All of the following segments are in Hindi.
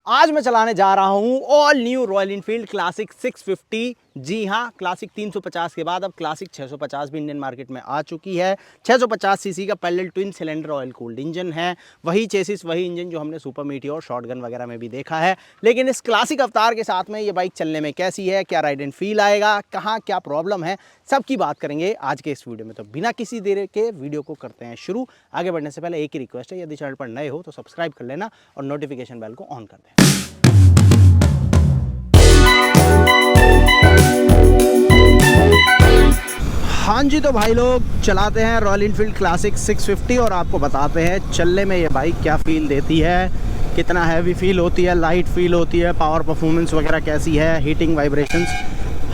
आज मैं चलाने जा रहा हूँ all new royal Enfield classic 650। जी हाँ, क्लासिक 350 के बाद अब क्लासिक 650 भी इंडियन मार्केट में आ चुकी है। 650 सीसी का parallel twin cylinder oil cooled engine है। वही चेसिस, वही इंजन जो हमने सुपर मीटियोर, शॉटगन वगैरह में भी देखा है। लेकिन इस क्लासिक अवतार के साथ में ये बाइक चलने में कैसी है, क्या राइड एंड फील आएगा, कहाँ क्या प्रॉब्लम है, सबकी बात करेंगे आज के इस वीडियो में। तो बिना किसी देर के वीडियो को करते हैं शुरू। आगे बढ़ने से पहले एक ही रिक्वेस्ट है, यदि चैनल पर नए हो तो सब्सक्राइब कर लेना और नोटिफिकेशन बेल को ऑन कर दें। हाँ जी, तो भाई लोग चलाते हैं रॉयल इनफील्ड क्लासिक 650 और आपको बताते हैं चलने में ये बाइक क्या फील देती है, कितना हैवी फील होती है, लाइट फील होती है, पावर परफॉर्मेंस वगैरह कैसी है, हीटिंग, वाइब्रेशंस,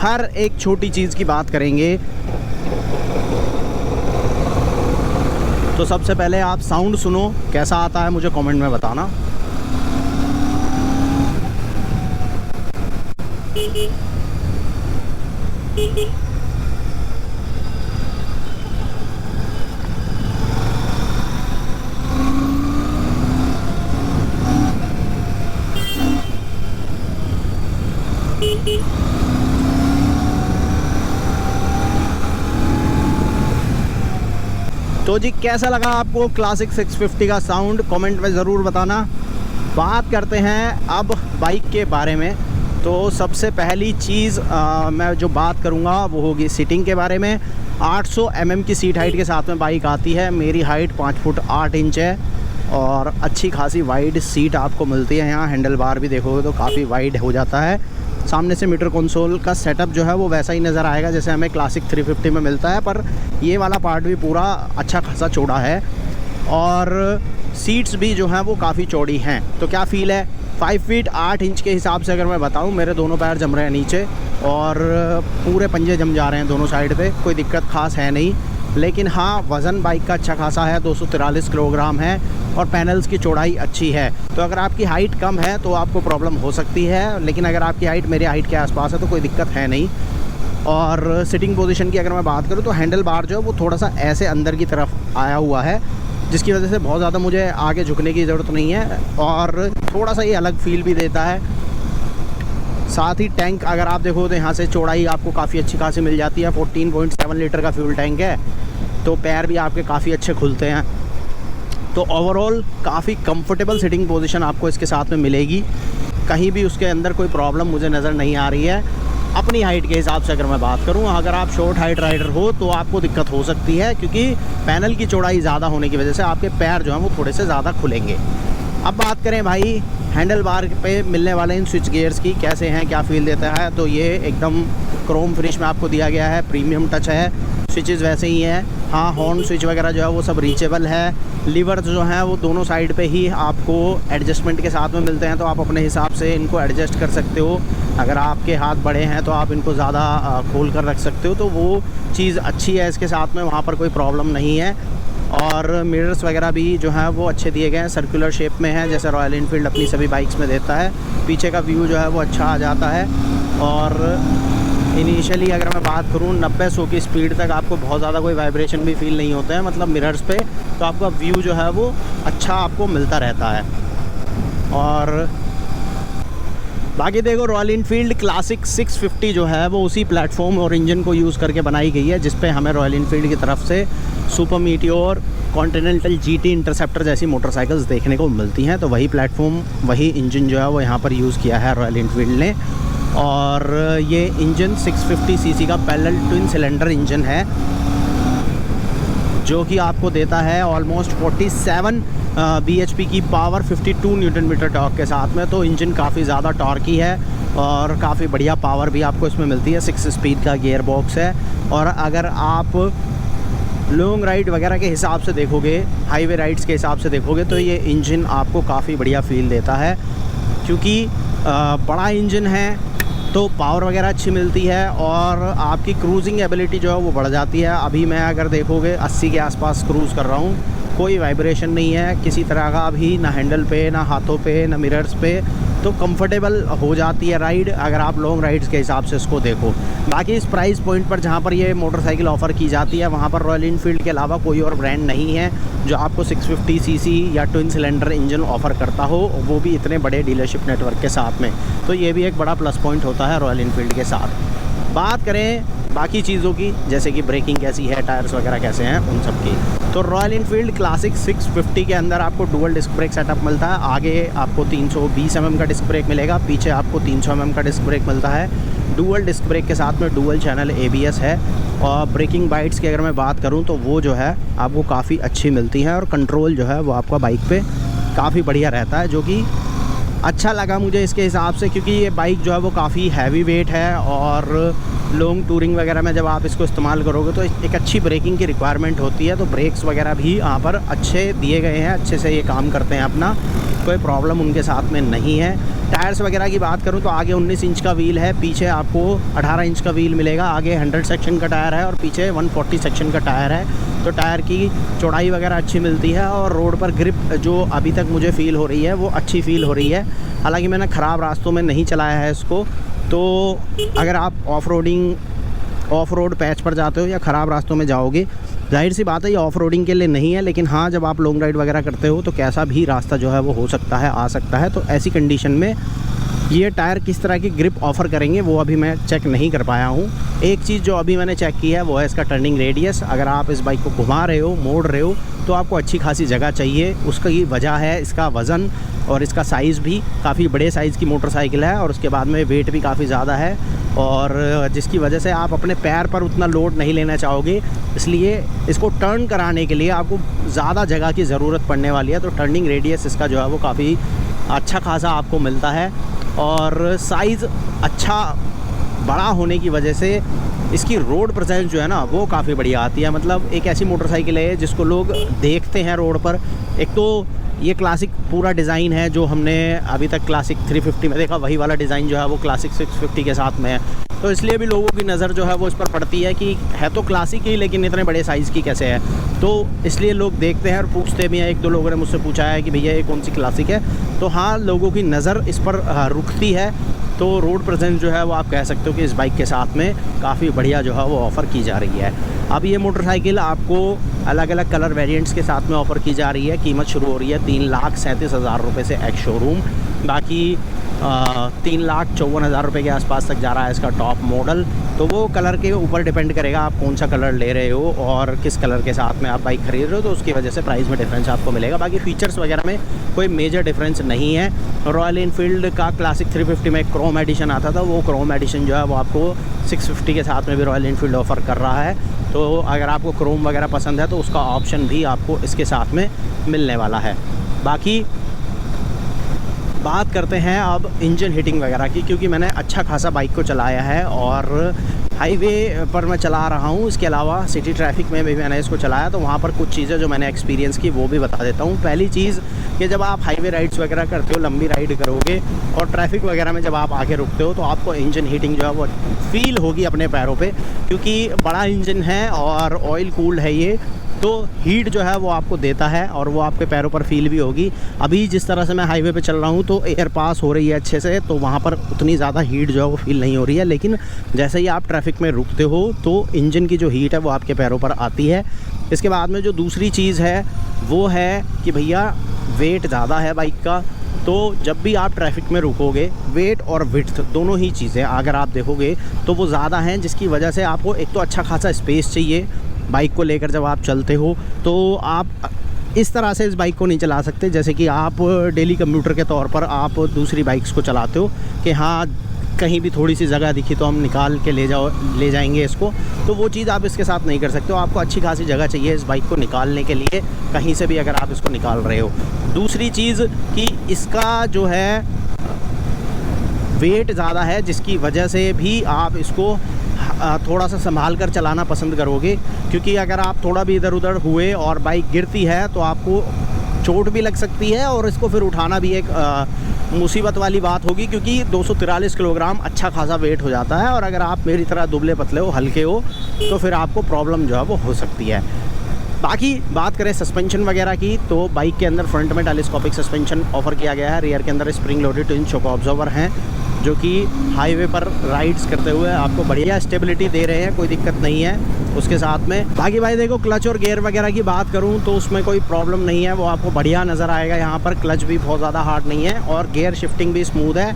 हर एक छोटी चीज़ की बात करेंगे। तो सबसे पहले आप साउंड सुनो, कैसा आता है मुझे कमेंट में बताना। तो जी कैसा लगा आपको क्लासिक 650 का साउंड, कमेंट में ज़रूर बताना। बात करते हैं अब बाइक के बारे में। तो सबसे पहली चीज़ मैं जो बात करूँगा वो होगी सीटिंग के बारे में। 800 mm की सीट हाइट के साथ में बाइक आती है। मेरी हाइट 5 फुट 8 इंच है और अच्छी खासी वाइड सीट आपको मिलती है। यहाँ हैंडल बार भी देखोगे तो काफ़ी वाइड हो जाता है। सामने से मीटर कंसोल का सेटअप जो है वो वैसा ही नज़र आएगा जैसे हमें क्लासिक 350 में मिलता है, पर ये वाला पार्ट भी पूरा अच्छा खासा चौड़ा है और सीट्स भी जो हैं वो काफ़ी चौड़ी हैं। तो क्या फ़ील है, 5 फीट 8 इंच के हिसाब से अगर मैं बताऊं, मेरे दोनों पैर जम रहे हैं नीचे और पूरे पंजे जम जा रहे हैं दोनों साइड पे। कोई दिक्कत खास है नहीं, लेकिन हाँ वज़न बाइक का अच्छा खासा है, 243 किलोग्राम है और पैनल्स की चौड़ाई अच्छी है। तो अगर आपकी हाइट कम है तो आपको प्रॉब्लम हो सकती है, लेकिन अगर आपकी हाइट मेरी हाइट के आसपास है तो कोई दिक्कत है नहीं। और सिटिंग पोजीशन की अगर मैं बात करूँ तो हैंडल बार जो है वो थोड़ा सा ऐसे अंदर की तरफ आया हुआ है, जिसकी वजह से बहुत ज़्यादा मुझे आगे झुकने की ज़रूरत नहीं है और थोड़ा सा ये अलग फील भी देता है। साथ ही टैंक अगर आप देखो तो यहाँ से चौड़ाई आपको काफ़ी अच्छी खासी मिल जाती है। 14.7 लीटर का फ्यूल टैंक है, तो पैर भी आपके काफ़ी अच्छे खुलते हैं। तो ओवरऑल काफ़ी कंफर्टेबल सिटिंग पोजीशन आपको इसके साथ में मिलेगी। कहीं भी उसके अंदर कोई प्रॉब्लम मुझे नज़र नहीं आ रही है। अपनी हाइट के हिसाब से अगर मैं बात करूं, अगर आप शॉर्ट हाइट राइडर हो तो आपको दिक्कत हो सकती है, क्योंकि पैनल की चौड़ाई ज़्यादा होने की वजह से आपके पैर जो हैं वो थोड़े से ज़्यादा खुलेंगे। अब बात करें भाई हैंडल बार पे मिलने वाले इन स्विच गियर्स की, कैसे हैं, क्या फ़ील देता है। तो ये एकदम क्रोम फिनिश में आपको दिया गया है, प्रीमियम टच है। स्विचेस वैसे ही हैं। हाँ, हॉर्न स्विच वगैरह जो है वो सब रीचेबल है। लीवर जो हैं वो दोनों साइड पे ही आपको एडजस्टमेंट के साथ में मिलते हैं, तो आप अपने हिसाब से इनको एडजस्ट कर सकते हो। अगर आपके हाथ बड़े हैं तो आप इनको ज़्यादा खोल कर रख सकते हो, तो वो चीज़ अच्छी है इसके साथ में, वहाँ पर कोई प्रॉब्लम नहीं है। और मिरर्स वगैरह भी जो हैं वो अच्छे दिए गए हैं, सर्कुलर शेप में है जैसे रॉयल इनफील्ड अपनी सभी बाइक्स में देता है। पीछे का व्यू जो है वो अच्छा आ जाता है और इनिशियली अगर मैं बात करूँ 90-100 की स्पीड तक आपको बहुत ज़्यादा कोई वाइब्रेशन भी फील नहीं होते हैं, मतलब मिरर्स पे। तो आपका व्यू जो है वो अच्छा आपको मिलता रहता है। और बाकी देखो रॉयल इनफील्ड क्लासिक 650 जो है वो उसी प्लेटफॉर्म और इंजन को यूज़ करके बनाई गई है जिस पे हमें रॉयल इनफील्ड की तरफ से super meteor, continental GT interceptor जैसी मोटरसाइकिल्स देखने को मिलती हैं। तो वही प्लेटफॉर्म, वही इंजन जो है वो यहाँ पर यूज़ किया है रॉयल इनफील्ड ने। और ये इंजन 650 सीसी का पैरेलल ट्विन सिलेंडर इंजन है, जो कि आपको देता है ऑलमोस्ट 47 bhp की पावर, 52 न्यूटन मीटर टॉर्क के साथ में। तो इंजन काफ़ी ज़्यादा टॉर्की है और काफ़ी बढ़िया पावर भी आपको इसमें मिलती है। 6 स्पीड का गियर बॉक्स है। और अगर आप लॉन्ग राइड वगैरह के हिसाब से देखोगे, हाईवे राइड्स के हिसाब से देखोगे, तो ये इंजन आपको काफ़ी बढ़िया फील देता है, क्योंकि बड़ा इंजन है तो पावर वगैरह अच्छी मिलती है और आपकी क्रूजिंग एबिलिटी जो है वो बढ़ जाती है। अभी मैं अगर देखोगे 80 के आसपास क्रूज़ कर रहा हूँ, कोई वाइब्रेशन नहीं है किसी तरह का अभी, ना हैंडल पे, ना हाथों पे, ना मिरर्स पे। तो कंफर्टेबल हो जाती है राइड, अगर आप लॉन्ग राइड्स के हिसाब से इसको देखो। बाकी इस प्राइस पॉइंट पर जहाँ पर ये मोटरसाइकिल ऑफ़र की जाती है वहाँ पर रॉयल इनफील्ड के अलावा कोई और ब्रांड नहीं है जो आपको 650 सीसी या ट्विन सिलेंडर इंजन ऑफ़र करता हो, वो भी इतने बड़े डीलरशिप नेटवर्क के साथ में। तो ये भी एक बड़ा प्लस पॉइंट होता है रॉयल इनफील्ड के साथ। बात करें बाकी चीज़ों की, जैसे कि ब्रेकिंग कैसी है, टायर्स वगैरह कैसे हैं, उन सब की, तो रॉयल इनफील्ड क्लासिक 650 के अंदर आपको डुअल डिस्क ब्रेक सेटअप मिलता है। आगे आपको 320 mm का डिस्क ब्रेक मिलेगा, पीछे आपको 300 mm का डिस्क ब्रेक मिलता है। डुअल डिस्क ब्रेक के साथ में डुअल चैनल ABS है। और ब्रेकिंग बाइट्स की अगर मैं बात करूं तो वो जो है आपको काफ़ी अच्छी मिलती हैं, और कंट्रोल जो है वो आपका बाइक पे काफ़ी बढ़िया रहता है, जो कि अच्छा लगा मुझे इसके हिसाब से, क्योंकि ये बाइक जो है वो काफ़ी हैवी वेट है और लॉन्ग टूरिंग वगैरह में जब आप इसको इस्तेमाल करोगे तो एक अच्छी ब्रेकिंग की रिक्वायरमेंट होती है। तो ब्रेक्स वगैरह भी यहाँ पर अच्छे दिए गए हैं, अच्छे से ये काम करते हैं अपना, कोई प्रॉब्लम उनके साथ में नहीं है। टायर्स वगैरह की बात करूँ तो आगे 19 इंच का व्हील है, पीछे आपको 18 इंच का व्हील मिलेगा। आगे 100 सेक्शन का टायर है और पीछे 140 सेक्शन का टायर है। तो टायर की चौड़ाई वगैरह अच्छी मिलती है, और रोड पर ग्रिप जो अभी तक मुझे फ़ील हो रही है वो अच्छी फ़ील हो रही है। हालांकि मैंने ख़राब रास्तों में नहीं चलाया है इसको, तो अगर आप ऑफ रोड पैच पर जाते हो या ख़राब रास्तों में जाओगे, जाहिर सी बात है ये ऑफ रोडिंग के लिए नहीं है, लेकिन हाँ जब आप लॉन्ग राइड वगैरह करते हो तो कैसा भी रास्ता जो है वो हो सकता है, आ सकता है। तो ऐसी कंडीशन में ये टायर किस तरह की ग्रिप ऑफ़र करेंगे वो अभी मैं चेक नहीं कर पाया हूँ। एक चीज़ जो अभी मैंने चेक की है वो है इसका टर्निंग रेडियस। अगर आप इस बाइक को घुमा रहे हो, मोड़ रहे हो, तो आपको अच्छी खासी जगह चाहिए। उसका ये वजह है इसका वज़न और इसका साइज़ भी काफ़ी बड़े साइज़ की मोटरसाइकिल है, और उसके बाद में वेट भी काफ़ी ज़्यादा है, और जिसकी वजह से आप अपने पैर पर उतना लोड नहीं लेना चाहोगे। इसलिए इसको टर्न कराने के लिए आपको ज़्यादा जगह की ज़रूरत पड़ने वाली है। तो टर्निंग रेडियस इसका जो है वो काफ़ी अच्छा खासा आपको मिलता है, और साइज़ अच्छा बड़ा होने की वजह से इसकी रोड प्रेजेंस जो है ना वो काफ़ी बढ़िया आती है। मतलब एक ऐसी मोटरसाइकिल है जिसको लोग देखते हैं रोड पर। एक तो ये क्लासिक पूरा डिज़ाइन है जो हमने अभी तक क्लासिक 350 में देखा, वही वाला डिज़ाइन जो है वो क्लासिक 650 के साथ में है। तो इसलिए भी लोगों की नज़र जो है वो इस पर पड़ती है कि है तो क्लासिक ही, लेकिन इतने बड़े साइज़ की कैसे है। तो इसलिए लोग देखते हैं और पूछते भी हैं। एक दो लोगों ने मुझसे पूछा है कि भैया ये कौन सी क्लासिक है। तो हाँ, लोगों की नज़र इस पर रुकती है। तो रोड प्रेजेंस जो है वो आप कह सकते हो कि इस बाइक के साथ में काफ़ी बढ़िया जो है वो ऑफ़र की जा रही है। अब ये मोटरसाइकिल आपको अलग अलग कलर वेरिएंट्स के साथ में ऑफ़र की जा रही है। कीमत शुरू हो रही है 3,37,000 रुपये से एक्स शोरूम। बाकी 3,54,000 रुपये के आसपास तक जा रहा है इसका टॉप मॉडल। तो वो कलर के ऊपर डिपेंड करेगा आप कौन सा कलर ले रहे हो और किस कलर के साथ में आप बाइक खरीद रहे हो, तो उसकी वजह से प्राइस में डिफरेंस आपको मिलेगा। बाकी फीचर्स वगैरह में कोई मेजर डिफरेंस नहीं है। रॉयल इनफील्ड का क्लासिक 350 में क्रोम एडिशन आता था, वो क्रोम एडिशन जो है वो आपको 650 के साथ में भी रॉयल इनफील्ड ऑफ़र कर रहा है। तो अगर आपको क्रोम वगैरह पसंद है तो उसका ऑप्शन भी आपको इसके साथ में मिलने वाला है। बाकी बात करते हैं अब इंजन हीटिंग वगैरह की, क्योंकि मैंने अच्छा खासा बाइक को चलाया है और हाईवे पर मैं चला रहा हूँ। इसके अलावा सिटी ट्रैफिक में भी मैंने इसको चलाया, तो वहाँ पर कुछ चीज़ें जो मैंने एक्सपीरियंस की वो भी बता देता हूँ। पहली चीज़ कि जब आप हाईवे राइड्स वगैरह करते हो, लंबी राइड करोगे और ट्रैफिक वगैरह में जब आप आके रुकते हो, तो आपको इंजन हीटिंग जो है वो फील होगी अपने पैरों पे, क्योंकि बड़ा इंजन है और ऑयल कूल्ड है ये, तो हीट जो है वो आपको देता है और वो आपके पैरों पर फील भी होगी। अभी जिस तरह से मैं हाईवे पे चल रहा हूँ तो एयर पास हो रही है अच्छे से, तो वहाँ पर उतनी ज़्यादा हीट जो है वो फील नहीं हो रही है। लेकिन जैसे ही आप ट्रैफिक में रुकते हो तो इंजन की जो हीट है वो आपके पैरों पर आती है। इसके बाद में जो दूसरी चीज़ है वो है कि भैया वेट ज़्यादा है बाइक का, तो जब भी आप ट्रैफिक में रुकोगे, वेट और विड्थ दोनों ही चीज़ें अगर आप देखोगे तो वो ज़्यादा हैं, जिसकी वजह से आपको एक तो अच्छा खासा स्पेस चाहिए बाइक को लेकर। जब आप चलते हो तो आप इस तरह से इस बाइक को नहीं चला सकते जैसे कि आप डेली कम्यूटर के तौर पर आप दूसरी बाइक्स को चलाते हो कि हाँ कहीं भी थोड़ी सी जगह दिखी तो हम निकाल के ले जाएंगे इसको। तो वो चीज़ आप इसके साथ नहीं कर सकते हो। आपको अच्छी खासी जगह चाहिए इस बाइक को निकालने के लिए, कहीं से भी अगर आप इसको निकाल रहे हो। दूसरी चीज़ कि इसका जो है वेट ज़्यादा है, जिसकी वजह से भी आप इसको थोड़ा सा संभाल कर चलाना पसंद करोगे, क्योंकि अगर आप थोड़ा भी इधर उधर हुए और बाइक गिरती है तो आपको चोट भी लग सकती है और इसको फिर उठाना भी एक मुसीबत वाली बात होगी, क्योंकि 243 किलोग्राम अच्छा खासा वेट हो जाता है। और अगर आप मेरी तरह दुबले पतले हो, हल्के हो, तो फिर आपको प्रॉब्लम जो है वो हो सकती है। बाकी बात करें सस्पेंशन वगैरह की, तो बाइक के अंदर फ्रंट में टेलीस्कोपिक सस्पेंशन ऑफर किया गया है। रियर के अंदर spring loaded twin shock observer हैं जो कि हाईवे पर राइड्स करते हुए आपको बढ़िया स्टेबिलिटी दे रहे हैं, कोई दिक्कत नहीं है उसके साथ में। बाकी भाई देखो, क्लच और गियर वगैरह की बात करूं तो उसमें कोई प्रॉब्लम नहीं है, वो आपको बढ़िया नज़र आएगा। यहाँ पर क्लच भी बहुत ज़्यादा हार्ड नहीं है और गियर शिफ्टिंग भी स्मूथ है।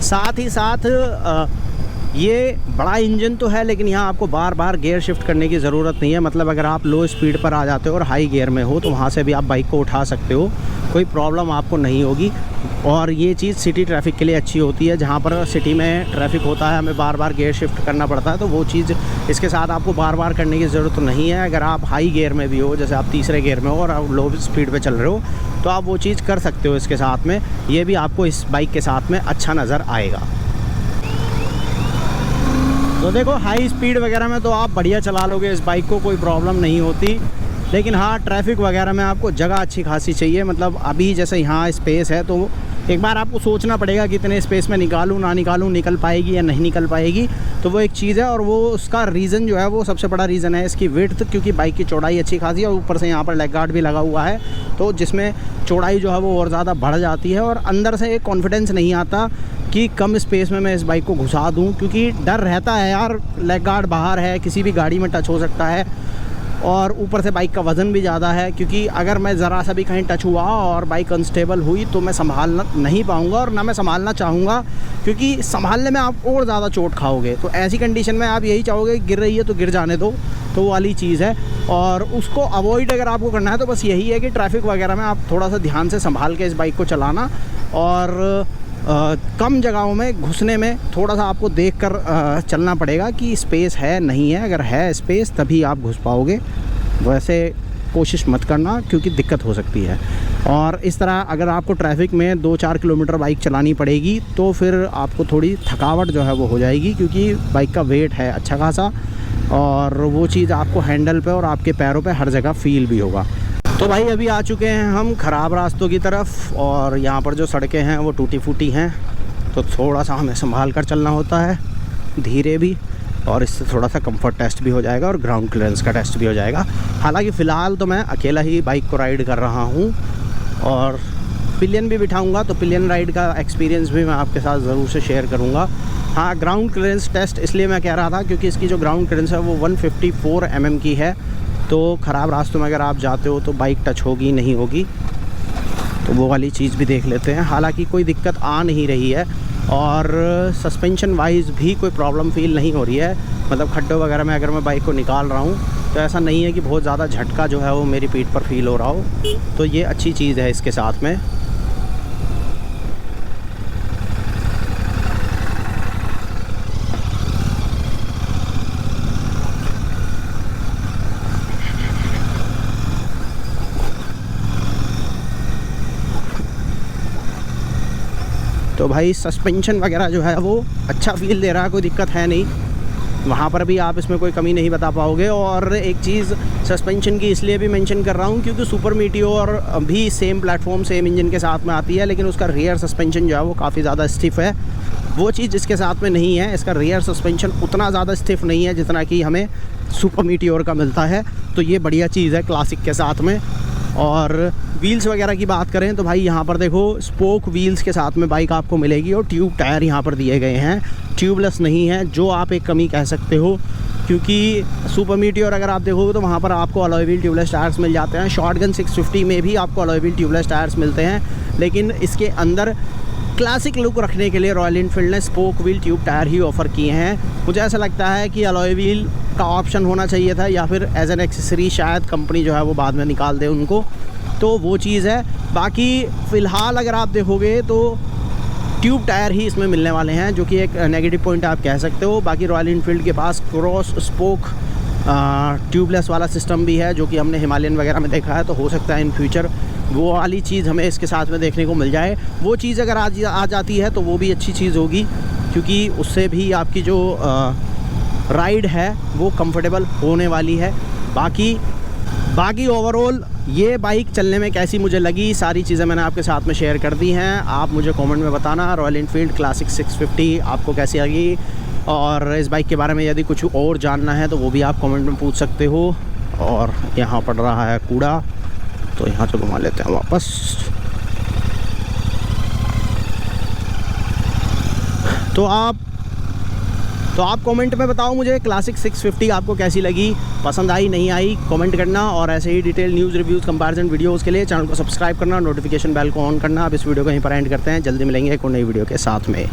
साथ ही साथ ये बड़ा इंजन तो है, लेकिन यहाँ आपको बार बार गियर शिफ्ट करने की ज़रूरत नहीं है। मतलब अगर आप लो स्पीड पर आ जाते हो और हाई गियर में हो तो वहाँ से भी आप बाइक को उठा सकते हो, कोई प्रॉब्लम आपको नहीं होगी। और ये चीज़ सिटी ट्रैफिक के लिए अच्छी होती है, जहाँ पर सिटी में ट्रैफिक होता है, हमें बार बार गियर शिफ्ट करना पड़ता है, तो वो चीज़ इसके साथ आपको बार बार करने की ज़रूरत नहीं है। अगर आप हाई गियर में भी हो, जैसे आप तीसरे गियर में हो और आप लो स्पीड पे चल रहे हो, तो आप वो चीज़ कर सकते हो इसके साथ में। ये भी आपको इस बाइक के साथ में अच्छा नज़र आएगा। तो देखो, हाई स्पीड वगैरह में तो आप बढ़िया चला लोगे इस बाइक को, कोई प्रॉब्लम नहीं होती। लेकिन हाँ, ट्रैफिक वगैरह में आपको जगह अच्छी खासी चाहिए। मतलब अभी जैसे यहाँ स्पेस है, तो एक बार आपको सोचना पड़ेगा कि इतने स्पेस में निकालूँ ना निकालूँ, निकल पाएगी या नहीं निकल पाएगी। तो वो एक चीज़ है, और वो उसका रीज़न जो है, वो सबसे बड़ा रीज़न है इसकी विड्थ, क्योंकि बाइक की चौड़ाई अच्छी खासी है और ऊपर से यहाँ पर लेग गार्ड भी लगा हुआ है, तो जिसमें चौड़ाई जो है वो और ज़्यादा बढ़ जाती है। और अंदर से एक कॉन्फिडेंस नहीं आता कि कम स्पेस में मैं इस बाइक को घुसा दूं, क्योंकि डर रहता है यार, लेग गार्ड बाहर है, किसी भी गाड़ी में टच हो सकता है। और ऊपर से बाइक का वज़न भी ज़्यादा है, क्योंकि अगर मैं ज़रा सा भी कहीं टच हुआ और बाइक अनस्टेबल हुई तो मैं संभालना नहीं पाऊँगा, और ना मैं संभालना चाहूँगा, क्योंकि संभालने में आप और ज़्यादा चोट खाओगे। तो ऐसी कंडीशन में आप यही चाहोगे गिर रही है तो गिर जाने दो, तो वो वाली चीज़ है। और उसको अवॉइड अगर आपको करना है तो बस यही है कि ट्रैफिक वगैरह में आप थोड़ा सा ध्यान से संभाल के इस बाइक को चलाना, और कम जगहों में घुसने में थोड़ा सा आपको देखकर चलना पड़ेगा कि स्पेस है नहीं है। अगर है स्पेस तभी आप घुस पाओगे, वैसे कोशिश मत करना, क्योंकि दिक्कत हो सकती है। और इस तरह अगर आपको ट्रैफिक में 2-4 किलोमीटर बाइक चलानी पड़ेगी तो फिर आपको थोड़ी थकावट जो है वो हो जाएगी, क्योंकि बाइक का वेट है अच्छा खासा, और वो चीज़ आपको हैंडल पे और आपके पैरों पे हर जगह फील भी होगा। तो भाई अभी आ चुके हैं हम ख़राब रास्तों की तरफ, और यहाँ पर जो सड़कें हैं वो टूटी फूटी हैं, तो थोड़ा सा हमें संभाल कर चलना होता है, धीरे भी, और इससे थोड़ा सा कंफर्ट टेस्ट भी हो जाएगा और ग्राउंड क्लियरेंस का टेस्ट भी हो जाएगा। हालांकि फ़िलहाल तो मैं अकेला ही बाइक को राइड कर रहा हूँ, और पिलियन भी बिठाऊँगा, तो पिलियन राइड का एक्सपीरियंस भी मैं आपके साथ ज़रूर से शेयर करूँगा। हाँ, ग्राउंड क्लियरेंस टेस्ट इसलिए मैं कह रहा था क्योंकि इसकी जो ग्राउंड क्लियरेंस है वो 154 mm की है, तो ख़राब रास्तों में अगर आप जाते हो तो बाइक टच होगी नहीं होगी, तो वो वाली चीज़ भी देख लेते हैं। हालांकि कोई दिक्कत आ नहीं रही है, और सस्पेंशन वाइज भी कोई प्रॉब्लम फील नहीं हो रही है। मतलब खड्डों वगैरह में अगर मैं बाइक को निकाल रहा हूँ तो ऐसा नहीं है कि बहुत ज़्यादा झटका जो है वो मेरी पीठ पर फील हो रहा हो, तो ये अच्छी चीज़ है इसके साथ में। तो भाई सस्पेंशन वगैरह जो है वो अच्छा फील दे रहा है, कोई दिक्कत है नहीं, वहाँ पर भी आप इसमें कोई कमी नहीं बता पाओगे। और एक चीज़ सस्पेंशन की इसलिए भी मेंशन कर रहा हूँ क्योंकि सुपर मीटियोर भी सेम प्लेटफॉर्म सेम इंजन के साथ में आती है, लेकिन उसका रियर सस्पेंशन जो है वो काफ़ी ज़्यादा स्टिफ है। वो चीज़ इसके साथ में नहीं है, इसका रियर सस्पेंशन उतना ज़्यादा स्टिफ नहीं है जितना कि हमें सुपर मीटियोर का मिलता है, तो ये बढ़िया चीज़ है क्लासिक के साथ में। और व्हील्स वगैरह की बात करें तो भाई यहाँ पर देखो स्पोक व्हील्स के साथ में बाइक आपको मिलेगी, और ट्यूब टायर यहाँ पर दिए गए हैं, ट्यूबलेस नहीं है, जो आप एक कमी कह सकते हो, क्योंकि सुपर मीटियोर अगर आप देखोगे तो वहाँ पर आपको अलॉय व्हील ट्यूबलेस टायर्स मिल जाते हैं। शॉटगन 650 में भी आपको अलॉय व्हील ट्यूबलेस टायर्स मिलते हैं, लेकिन इसके अंदर क्लासिक लुक रखने के लिए रॉयल एनफील्ड ने स्पोक व्हील ट्यूब टायर ही ऑफ़र किए हैं। मुझे ऐसा लगता है कि अलॉय व्हील का ऑप्शन होना चाहिए था, या फिर एज एन एक्सेसरी शायद कंपनी जो है वो बाद में निकाल दे उनको, तो वो चीज़ है। बाकी फ़िलहाल अगर आप देखोगे तो ट्यूब टायर ही इसमें मिलने वाले हैं, जो कि एक नेगेटिव पॉइंट आप कह सकते हो। बाकी रॉयल एनफील्ड के पास क्रॉस स्पोक ट्यूबलेस वाला सिस्टम भी है, जो कि हमने हिमालयन वगैरह में देखा है, तो हो सकता है इन फ्यूचर वो वाली चीज़ हमें इसके साथ में देखने को मिल जाए। वो चीज़ अगर आज आ जाती है तो वो भी अच्छी चीज़ होगी, क्योंकि उससे भी आपकी जो राइड है वो कंफर्टेबल होने वाली है। बाकी ओवरऑल ये बाइक चलने में कैसी मुझे लगी, सारी चीज़ें मैंने आपके साथ में शेयर कर दी हैं। आप मुझे कमेंट में बताना रॉयल एनफील्ड क्लासिक 650 आपको कैसी लगी, और इस बाइक के बारे में यदि कुछ और जानना है तो वो भी आप कमेंट में पूछ सकते हो। और यहाँ पड़ रहा है कूड़ा, तो यहाँ से घुमा लेते हैं वापस। तो आप कमेंट में बताओ मुझे क्लासिक 650 आपको कैसी लगी, पसंद आई नहीं आई, कमेंट करना। और ऐसे ही detail news, reviews, comparison videos के लिए चैनल को सब्सक्राइब करना, नोटिफिकेशन बेल को ऑन करना। अब इस वीडियो को यहीं पर एंड करते हैं, जल्दी मिलेंगे एक और नई वीडियो के साथ में।